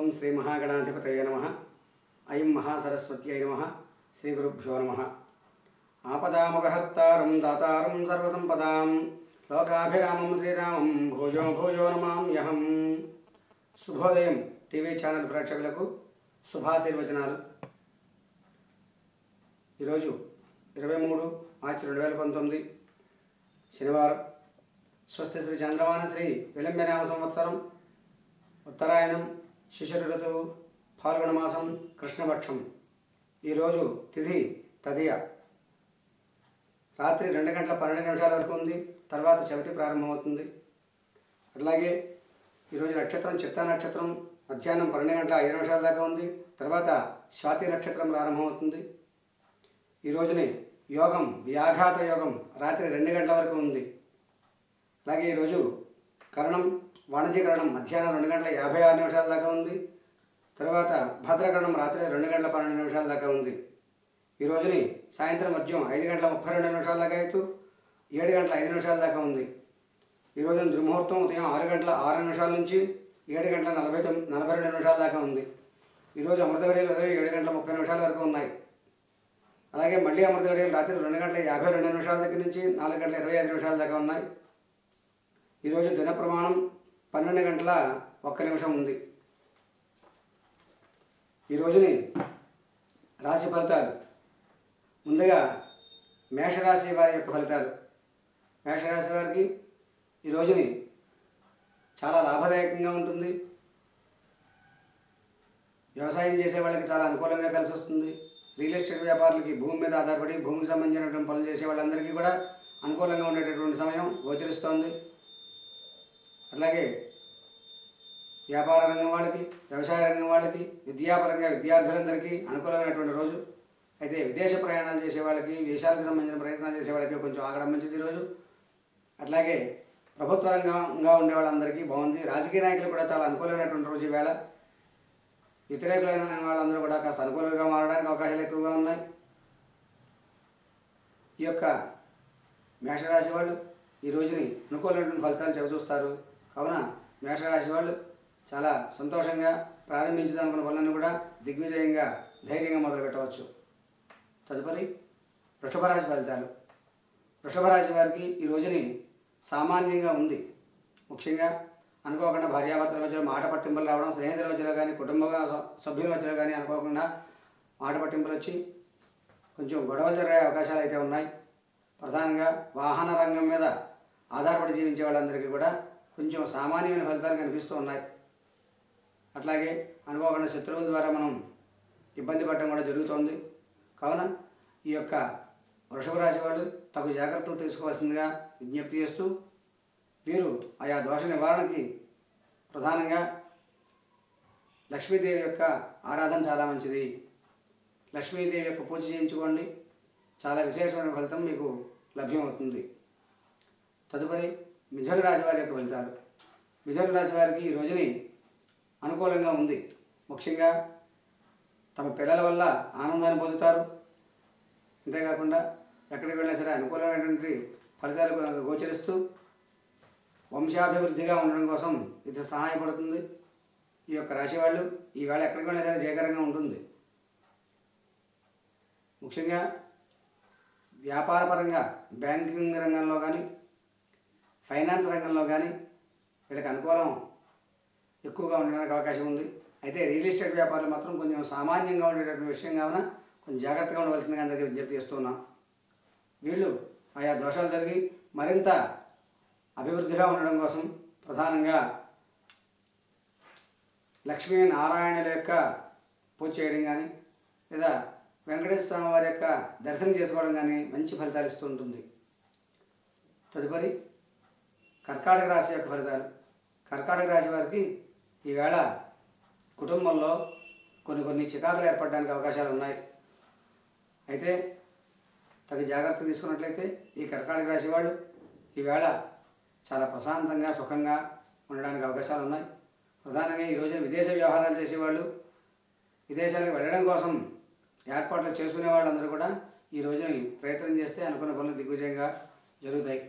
ఓం శ్రీ మహాగణాధిపతయే నమః. ఐం మహాసరస్వత్యై నమః. శ్రీ గురుభ్యో నమః. ఆపదామపహర్తారం దాతారం సర్వసంపదాం లోకాభిరామం శ్రీరామం భూయో భూయో నమామ్యహం. శుభోదయం టీవీ ఛానల్ ప్రేక్షకులకు శుభాశీర్వచనాలు. ఈరోజు 23 మార్చి 2019 శనివారం. స్వస్తి శ్రీ చంద్రమాన శ్రీ విలంబనామ సంవత్సరం ఉత్తరాయణం శిశిర ఋతువు ఫాల్గుణ మాసం కృష్ణపక్షం. ఈరోజు తిథి తదియ. రాత్రి 2:12 వరకు ఉంది. తర్వాత చవితి ప్రారంభమవుతుంది. అట్లాగే ఈరోజు నక్షత్రం చిత్తా నక్షత్రం మధ్యాహ్నం 12:05 దాకా ఉంది. తర్వాత స్వాతి నక్షత్రం ప్రారంభమవుతుంది. ఈ రోజుని యోగం వ్యాఘాత యోగం రాత్రి 2 గంటల వరకు ఉంది. అలాగే ఈరోజు కరణం వాణిజ్యకరణం మధ్యాహ్నం 2:56 దాకా ఉంది. తర్వాత భద్రకరణం రాత్రి 2:12 దాకా ఉంది. ఈ రోజుని సాయంత్రం మధ్యం 5:32 దాకా అయితే 7:05 దాకా ఉంది. ఈ రోజున దుర్ముహూర్తం ఉదయం 6:06 నుంచి 7:42 దాకా ఉంది. ఈరోజు అమృత గడియలు ఉదయం 7:30 వరకు ఉన్నాయి. అలాగే మళ్ళీ అమృత గడియలు రాత్రి 2:52 దగ్గర నుంచి 4:25 దాకా ఉన్నాయి. ఈరోజు దిన ప్రమాణం 12:01 ఉంది. ఈ రోజుని రాశి ఫలితాలు. ముందుగా మేషరాశి వారి యొక్క ఫలితాలు. మేషరాశి వారికి ఈ రోజుని చాలా లాభదాయకంగా ఉంటుంది. వ్యవసాయం చేసే వాళ్ళకి చాలా అనుకూలంగా కలిసి వస్తుంది. రియల్ ఎస్టేట్ వ్యాపారులకి భూమి మీద ఆధారపడి భూమికి సంబంధించినటువంటి పనులు చేసే వాళ్ళందరికీ కూడా అనుకూలంగా ఉండేటటువంటి సమయం గోచరిస్తోంది. అట్లాగే వ్యాపార రంగం వాళ్ళకి, వ్యవసాయ రంగం వాళ్ళకి, విద్యాపరంగా విద్యార్థులందరికీ అనుకూలమైనటువంటి రోజు. అయితే విదేశ ప్రయాణాలు చేసే వాళ్ళకి, విదేశాలకు సంబంధించిన ప్రయత్నాలు చేసే వాళ్ళకి కొంచెం ఆగడం మంచిది ఈరోజు. అట్లాగే ప్రభుత్వ రంగంగా ఉండే వాళ్ళందరికీ బాగుంది. రాజకీయ నాయకులు కూడా చాలా అనుకూలమైనటువంటి రోజు ఈవేళ. వ్యతిరేకులైన వాళ్ళందరూ కూడా కాస్త అనుకూలంగా మారడానికి అవకాశాలు ఎక్కువగా ఉన్నాయి. ఈ యొక్క మేషరాశి వాళ్ళు ఈ రోజుని అనుకూలమైనటువంటి ఫలితాలు చవిచూస్తారు. కావున మేషరాశి వాళ్ళు చాలా సంతోషంగా ప్రారంభించదనుకున్న పనులను కూడా దిగ్విజయంగా ధైర్యంగా మొదలుపెట్టవచ్చు. తదుపరి వృషభ రాశి ఫలితాలు. వృషభ రాశి వారికి ఈ రోజుని సామాన్యంగా ఉంది. ముఖ్యంగా అనుకోకుండా భార్యాభర్తల మధ్యలో మాట పట్టింపులు రావడం, స్నేహితుల మధ్యలో కానీ కుటుంబ సభ్యుల మధ్యలో కానీ అనుకోకుండా మాట పట్టింపులు వచ్చి కొంచెం గొడవలు జరిగే అవకాశాలు అయితే ఉన్నాయి. ప్రధానంగా వాహన రంగం మీద ఆధారపడి జీవించే వాళ్ళందరికీ కూడా కొంచెం సామాన్యమైన ఫలితాలు కనిపిస్తూ ఉన్నాయి. అట్లాగే అనుకోకుండా శత్రువుల ద్వారా మనం ఇబ్బంది పడడం కూడా జరుగుతోంది. కావున ఈ యొక్క వృషభ రాశి వాళ్ళు తగు జాగ్రత్తలు తీసుకోవాల్సిందిగా విజ్ఞప్తి చేస్తూ, వీరు ఆయా దోష నివారణకి ప్రధానంగా లక్ష్మీదేవి యొక్క ఆరాధన చాలా మంచిది. లక్ష్మీదేవి యొక్క పూజ చేయించుకోండి. చాలా విశేషమైన ఫలితం మీకు లభ్యమవుతుంది. తదుపరి మిథున రాశి వారి యొక్క ఫలితాలు. మిథున రాశి వారికి ఈ రోజుని అనుకూలంగా ఉంది. ముఖ్యంగా తమ పిల్లల వల్ల ఆనందాన్ని పొందుతారు. అంతేకాకుండా ఎక్కడికి వెళ్ళినా సరే అనుకూలమైనటువంటి ఫలితాలు గోచరిస్తూ వంశాభివృద్ధిగా ఉండడం కోసం ఇది సహాయపడుతుంది. ఈ యొక్క రాశి వాళ్ళు ఈవేళ ఎక్కడికి వెళ్ళినా సరే జయకరంగా ఉంటుంది. ముఖ్యంగా వ్యాపారపరంగా బ్యాంకింగ్ రంగంలో కానీ, ఫైనాన్స్ రంగంలో కానీ వీళ్ళకి అనుకూలం ఎక్కువగా ఉండడానికి అవకాశం ఉంది. అయితే రియల్ ఎస్టేట్ వ్యాపారులు మాత్రం కొంచెం సామాన్యంగా ఉండేటటువంటి విషయం కావున కొంచెం జాగ్రత్తగా ఉండవలసిందిగా అందరికీ విజ్ఞప్తి చేస్తున్నాం. వీళ్ళు ఆయా దోషాలు జరిగి మరింత అభివృద్ధిగా ఉండడం కోసం ప్రధానంగా లక్ష్మీనారాయణుల యొక్క పూజ చేయడం కానీ, లేదా వెంకటేశ్వర స్వామి వారి యొక్క దర్శనం చేసుకోవడం కానీ మంచి ఫలితాలు ఇస్తూ ఉంటుంది. తదుపరి కర్కాటక రాశి యొక్క ఫలితాలు. కర్కాటక రాశి వారికి ఈవేళ కుటుంబంలో కొన్ని చికాకులు ఏర్పడడానికి అవకాశాలు ఉన్నాయి. అయితే తగు జాగ్రత్త తీసుకున్నట్లయితే ఈ కర్కాటక రాశి వాళ్ళు ఈవేళ చాలా ప్రశాంతంగా సుఖంగా ఉండడానికి అవకాశాలు ఉన్నాయి. ప్రధానంగా ఈ రోజున విదేశ వ్యవహారాలు చేసేవాళ్ళు, విదేశాలకు వెళ్ళడం కోసం ఏర్పాట్లు చేసుకునే వాళ్ళందరూ కూడా ఈ రోజున ప్రయత్నం చేస్తే అనుకున్న పనులు దిగ్విజయంగా జరుగుతాయి.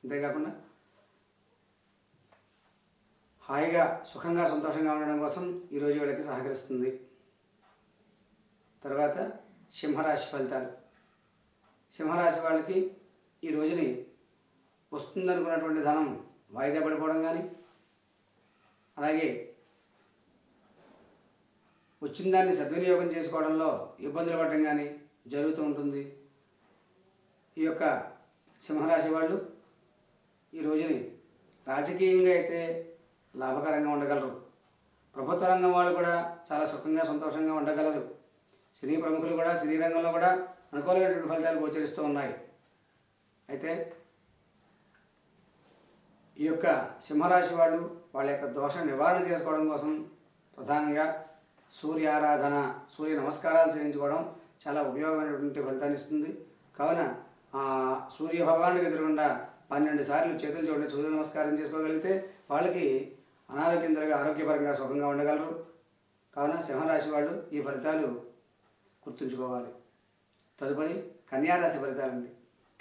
అంతేకాకుండా హాయిగా సుఖంగా సంతోషంగా ఉండడం కోసం ఈరోజు వీళ్ళకి సహకరిస్తుంది. తర్వాత సింహరాశి ఫలితాలు. సింహరాశి వాళ్ళకి ఈ రోజుని వస్తుందనుకున్నటువంటి ధనం వాయిదా పడిపోవడం కానీ, అలాగే వచ్చిన దాన్ని సద్వినియోగం చేసుకోవడంలో ఇబ్బందులు పడడం కానీ జరుగుతూ ఉంటుంది. ఈ యొక్క సింహరాశి వాళ్ళు ఈ రోజుని రాజకీయంగా అయితే లాభకరంగా ఉండగలరు. ప్రభుత్వ రంగం వాళ్ళు కూడా చాలా సుఖంగా సంతోషంగా ఉండగలరు. సినీ ప్రముఖులు కూడా సినీ రంగంలో కూడా అనుకూలమైనటువంటి ఫలితాలు గోచరిస్తూ ఉన్నాయి. అయితే ఈ యొక్క సింహరాశి వాళ్ళు వాళ్ళ యొక్క దోష నివారణ చేసుకోవడం కోసం ప్రధానంగా సూర్య ఆరాధన, సూర్య నమస్కారాలు చేయించుకోవడం చాలా ఉపయోగమైనటువంటి ఫలితాన్ని ఇస్తుంది. కావున సూర్య భగవానుడికి ఎదురుగుండా 12 సార్లు చేతులు జోడించి సూర్య నమస్కారం చేసుకోగలిగితే వాళ్ళకి అనారోగ్యం జరిగే ఆరోగ్యపరంగా సుఖంగా ఉండగలరు. కావున సింహరాశి వాళ్ళు ఈ ఫలితాలు గుర్తుంచుకోవాలి. తదుపరి కన్యారాశి ఫలితాలండి.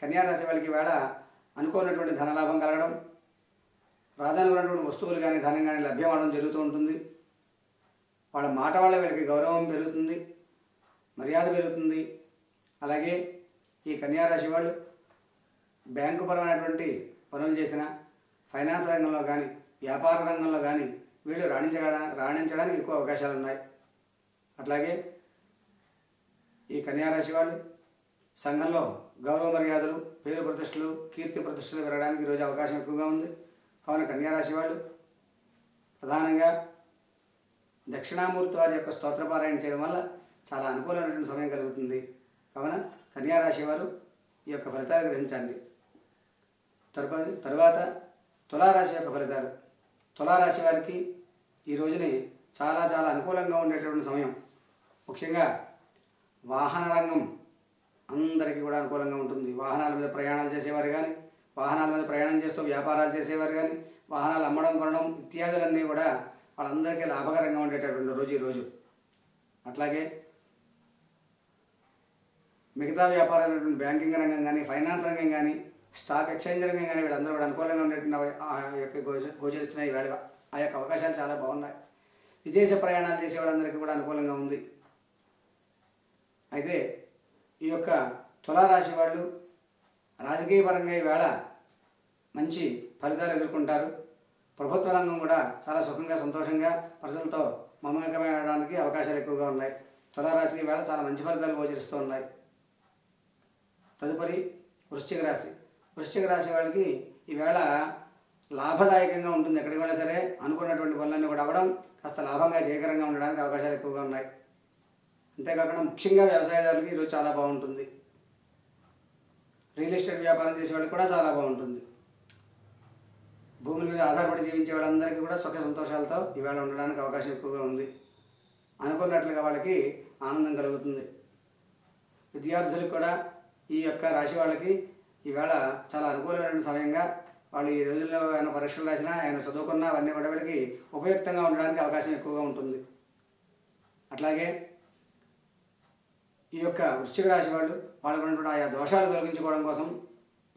కన్యారాశి వాళ్ళకి వేళ అనుకోనటువంటి ధనలాభం కలగడం, రాదనుకున్నటువంటి వస్తువులు కానీ ధనం కానీ లభ్యం అవడం జరుగుతూ ఉంటుంది. వాళ్ళ మాట వల్ల వీళ్ళకి గౌరవం పెరుగుతుంది, మర్యాద పెరుగుతుంది. అలాగే ఈ కన్యారాశి వాళ్ళు బ్యాంకు పరమైనటువంటి పనులు చేసిన, ఫైనాన్స్ రంగంలో కానీ వ్యాపార రంగంలో కానీ వీళ్ళు రాణించడానికి ఎక్కువ అవకాశాలు ఉన్నాయి. అట్లాగే ఈ కన్యారాశి వాళ్ళు సంఘంలో గౌరవ మర్యాదలు, పేరు ప్రతిష్టలు, కీర్తి ప్రతిష్టలు పెరగడానికి ఈరోజు అవకాశం ఎక్కువగా ఉంది. కావున కన్యారాశి వాళ్ళు ప్రధానంగా దక్షిణామూర్తి వారి యొక్క స్తోత్రపారాయణ చేయడం వల్ల చాలా అనుకూలమైనటువంటి సమయం కలుగుతుంది. కావున కన్యారాశి వారు ఈ యొక్క ఫలితాలు గ్రహించండి. తరువాత తులారాశి యొక్క ఫలితాలు. తులారాశి వారికి ఈ రోజుని చాలా చాలా అనుకూలంగా ఉండేటటువంటి సమయం. ముఖ్యంగా వాహన రంగం అందరికీ కూడా అనుకూలంగా ఉంటుంది. వాహనాల మీద ప్రయాణాలు చేసేవారు కానీ, వాహనాల మీద ప్రయాణం చేస్తూ వ్యాపారాలు చేసేవారు కానీ, వాహనాలు అమ్మడం కొనడం ఇత్యాదులన్నీ కూడా వాళ్ళందరికీ లాభకరంగా ఉండేటటువంటి రోజు ఈరోజు. అట్లాగే మిగతా వ్యాపారాలు బ్యాంకింగ్ రంగం కానీ, ఫైనాన్స్ రంగం కానీ, స్టాక్ ఎక్స్చేంజ్ రంగం కానీ వీళ్ళందరూ కూడా అనుకూలంగా ఉండేటువంటి గోచరిస్తున్నాయి. వేళ ఆ యొక్క అవకాశాలు చాలా బాగున్నాయి. విదేశ ప్రయాణాలు చేసే వాళ్ళందరికీ కూడా అనుకూలంగా ఉంది. అయితే ఈ యొక్క తులారాశి వాళ్ళు రాజకీయపరంగా ఈవేళ మంచి ఫలితాలు ఎదుర్కొంటారు. ప్రభుత్వ రంగం కూడా చాలా సుఖంగా సంతోషంగా ప్రజలతో మమేకమయ్యడానికి అవకాశాలు ఎక్కువగా ఉన్నాయి. తులారాశికి ఈవేళ చాలా మంచి ఫలితాలు గోచరిస్తూ ఉన్నాయి. తదుపరి వృశ్చిక రాశి. వృశ్చిక రాశి వాళ్ళకి ఈవేళ లాభదాయకంగా ఉంటుంది. ఎక్కడికి వెళ్ళినా సరే అనుకున్నటువంటి పనులన్నీ కూడా అవ్వడం, కాస్త లాభంగా జయకరంగా ఉండడానికి అవకాశాలు ఎక్కువగా ఉన్నాయి. అంతేకాకుండా ముఖ్యంగా వ్యవసాయదారులకి ఈరోజు చాలా బాగుంటుంది. రియల్ ఎస్టేట్ వ్యాపారం చేసే వాళ్ళకి కూడా చాలా బాగుంటుంది. భూముల మీద ఆధారపడి జీవించే వాళ్ళందరికీ కూడా సుఖ సంతోషాలతో ఈవేళ ఉండడానికి అవకాశం ఎక్కువగా ఉంది. అనుకున్నట్లుగా వాళ్ళకి ఆనందం కలుగుతుంది. విద్యార్థులకు కూడా ఈ యొక్క రాశి వాళ్ళకి ఈవేళ చాలా అనుకూలమైన సమయంగా వాళ్ళు ఈ రోజుల్లో ఆయన పరీక్షలు రాసినా, ఆయన చదువుకున్నా అవన్నీ కూడా వీళ్ళకి ఉపయుక్తంగా ఉండడానికి అవకాశం ఎక్కువగా ఉంటుంది. అట్లాగే ఈ యొక్క వృశ్చిక రాశి వాళ్ళు వాళ్ళకు ఉన్నటువంటి ఆయా దోషాలు తొలగించుకోవడం కోసం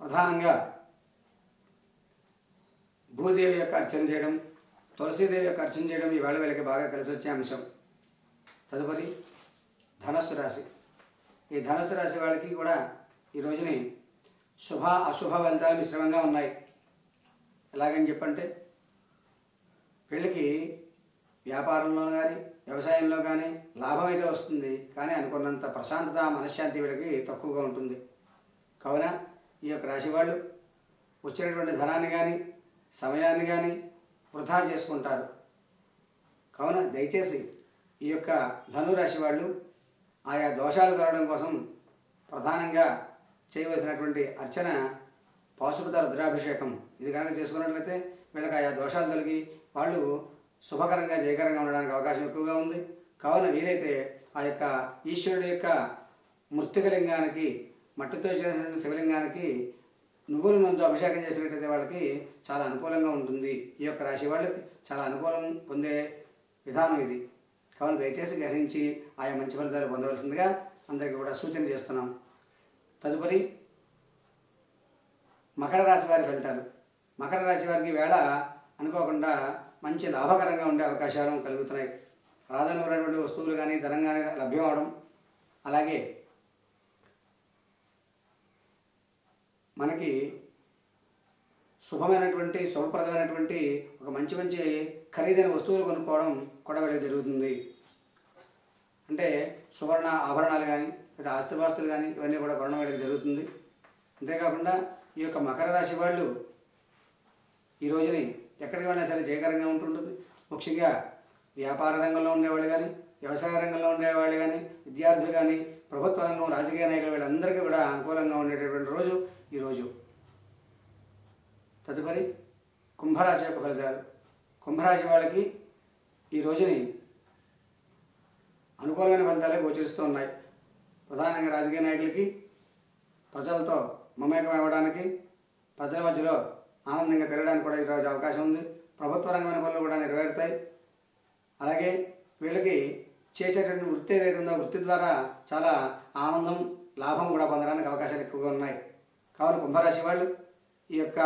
ప్రధానంగా భూదేవి యొక్క అర్చన చేయడం, తులసీదేవి యొక్క అర్చన చేయడం ఈవేళ వీళ్ళకి బాగా కలిసి వచ్చే అంశం. తదుపరి ధనస్సు రాశి. ఈ ధనస్సు రాశి వాళ్ళకి కూడా ఈ రోజుని శుభ అశుభ ఫలితాలు మిశ్రమంగా ఉన్నాయి. ఎలాగని చెప్పంటే వీళ్ళకి వ్యాపారంలో కానీ వ్యవసాయంలో కానీ లాభం అయితే వస్తుంది, కానీ అనుకున్నంత ప్రశాంతత మనశ్శాంతి వీళ్ళకి తక్కువగా ఉంటుంది. కావున ఈ యొక్క రాశి వాళ్ళు వచ్చినటువంటి ధనాన్ని కానీ సమయాన్ని కానీ వృధా చేసుకుంటారు. కావున దయచేసి ఈ యొక్క ధనురాశి వాళ్ళు ఆయా దోషాలు తొలగడం కోసం ప్రధానంగా చేయవలసినటువంటి అర్చన పాశుపత రుద్రాభిషేకం. ఇది కనుక చేసుకున్నట్లయితే వీళ్ళకి ఆయా దోషాలు తొలగి వాళ్ళు శుభకరంగా జయకరంగా ఉండడానికి అవకాశం ఎక్కువగా ఉంది. కావున వీలైతే ఆ యొక్క ఈశ్వరుడి యొక్క మృత్తికలింగానికి, మట్టితో చేసినటువంటి శివలింగానికి నువ్వుల నూనెతో అభిషేకం చేసినట్లయితే వాళ్ళకి చాలా అనుకూలంగా ఉంటుంది. ఈ యొక్క రాశి వాళ్ళకి చాలా అనుకూలం పొందే విధానం ఇది. కావున దయచేసి గ్రహించి ఆయా మంచి ఫలితాలు పొందవలసిందిగా అందరికీ కూడా సూచన చేస్తున్నాం. తదుపరి మకర రాశి వారి ఫలితాలు. మకర రాశి వారికి వేళ అనుకోకుండా మంచి లాభకరంగా ఉండే అవకాశాలు కలుగుతున్నాయి. రాదనుకున్నటువంటి వస్తువులు కానీ ధనం కానీ లభ్యం అవడం, అలాగే మనకి శుభమైనటువంటి శుభప్రదమైనటువంటి ఒక మంచి మంచి ఖరీదైన వస్తువులు కొనుక్కోవడం కూడా వీళ్ళకి జరుగుతుంది. అంటే సువర్ణ ఆభరణాలు కానీ లేదా ఆస్తిపాస్తులు కానీ ఇవన్నీ కూడా కొనడం వీళ్ళకి జరుగుతుంది. అంతేకాకుండా ఈ యొక్క మకర రాశి వాళ్ళు ఈ రోజుని ఎక్కడికి వెళ్ళినా సరే జయకరంగా ఉంటుంటుంది. ముఖ్యంగా వ్యాపార రంగంలో ఉండేవాళ్ళు కానీ, వ్యవసాయ రంగంలో ఉండేవాళ్ళు కానీ, విద్యార్థులు కానీ, ప్రభుత్వ రంగం, రాజకీయ నాయకులు వీళ్ళందరికీ కూడా అనుకూలంగా ఉండేటటువంటి రోజు ఈరోజు. తదుపరి కుంభరాశి యొక్క ఫలితాలు. కుంభరాశి వాళ్ళకి ఈ రోజుని అనుకూలమైన ఫలితాలే గోచరిస్తూ ఉన్నాయి. ప్రధానంగా రాజకీయ నాయకులకి ప్రజలతో మమేకం అవ్వడానికి, ప్రజల మధ్యలో ఆనందంగా తిరగడానికి కూడా ఈరోజు అవకాశం ఉంది. ప్రభుత్వ రంగమైన పనులు కూడా నెరవేరుతాయి. అలాగే వీళ్ళకి చేసేటువంటి వృత్తి ఏదైతే ఉందో వృత్తి ద్వారా చాలా ఆనందం, లాభం కూడా పొందడానికి అవకాశాలు ఎక్కువగా ఉన్నాయి. కావున కుంభరాశి వాళ్ళు ఈ యొక్క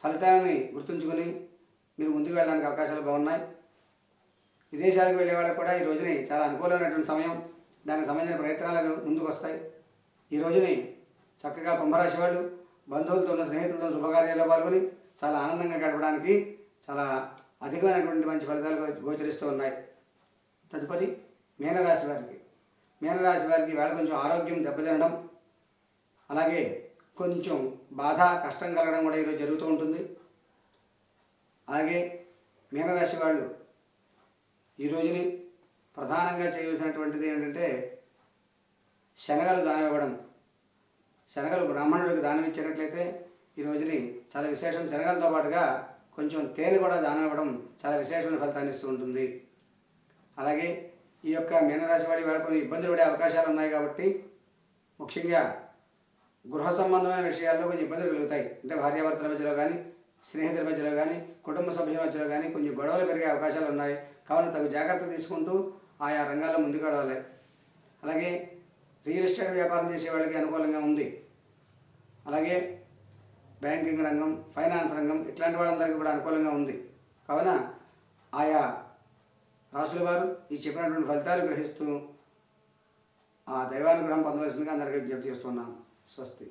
ఫలితాలని గుర్తుంచుకొని మీరు ముందుకు వెళ్ళడానికి అవకాశాలు బాగున్నాయి. విదేశాలకు వెళ్ళే వాళ్ళకు కూడా ఈ రోజుని చాలా అనుకూలమైనటువంటి సమయం. దానికి సంబంధించిన ప్రయత్నాలకు ముందుకు వస్తాయి. ఈ రోజుని చక్కగా కుంభరాశి వాళ్ళు బంధువులతో, స్నేహితులతో శుభకార్యాల్లో పాల్గొని చాలా ఆనందంగా గడపడానికి చాలా అధికమైనటువంటి మంచి ఫలితాలు గోచరిస్తూ ఉన్నాయి. తదుపరి మీనరాశి వారికి. మీనరాశి వారికి వేళ కొంచెం ఆరోగ్యం దెబ్బతినడం, అలాగే కొంచెం బాధ, కష్టం కలగడం కూడా ఈరోజు జరుగుతూ ఉంటుంది. అలాగే మీనరాశి వాళ్ళు ఈ రోజుని ప్రధానంగా చేయవలసినటువంటిది ఏంటంటే శనగలు దానం ఇవ్వడం. శనగలు బ్రాహ్మణుడికి దానం ఇచ్చినట్లయితే ఈ రోజుని చాలా విశేషం. శనగలతో పాటుగా కొంచెం తేనె కూడా దానం ఇవ్వడం చాలా విశేషమైన ఫలితాన్ని ఇస్తూ ఉంటుంది. అలాగే ఈ యొక్క మీనరాశి వాడి వేళ కొన్ని ఇబ్బందులు పడే అవకాశాలు ఉన్నాయి కాబట్టి ముఖ్యంగా గృహ సంబంధమైన విషయాల్లో కొంచెం ఇబ్బందులు కలుగుతాయి. అంటే భార్యాభర్తల మధ్యలో కానీ, స్నేహితుల మధ్యలో కానీ, కుటుంబ సభ్యుల మధ్యలో కానీ కొంచెం గొడవలు పెరిగే అవకాశాలు ఉన్నాయి. కావున తగు జాగ్రత్త తీసుకుంటూ ఆయా రంగాల్లో ముందుకు వెళ్ళాలి. అలాగే రియల్ ఎస్టేట్ వ్యాపారం చేసే వాళ్ళకి అనుకూలంగా ఉంది. అలాగే బ్యాంకింగ్ రంగం, ఫైనాన్స్ రంగం ఇట్లాంటి వాళ్ళందరికీ కూడా అనుకూలంగా ఉంది. కావున ఆయా రాసుల వారు ఈ చెప్పినటువంటి ఫలితాలు గ్రహిస్తూ ఆ దైవానుగ్రహం పొందవలసిందిగా అందరికీ విజ్ఞప్తి చేస్తున్నాను. స్వస్తి.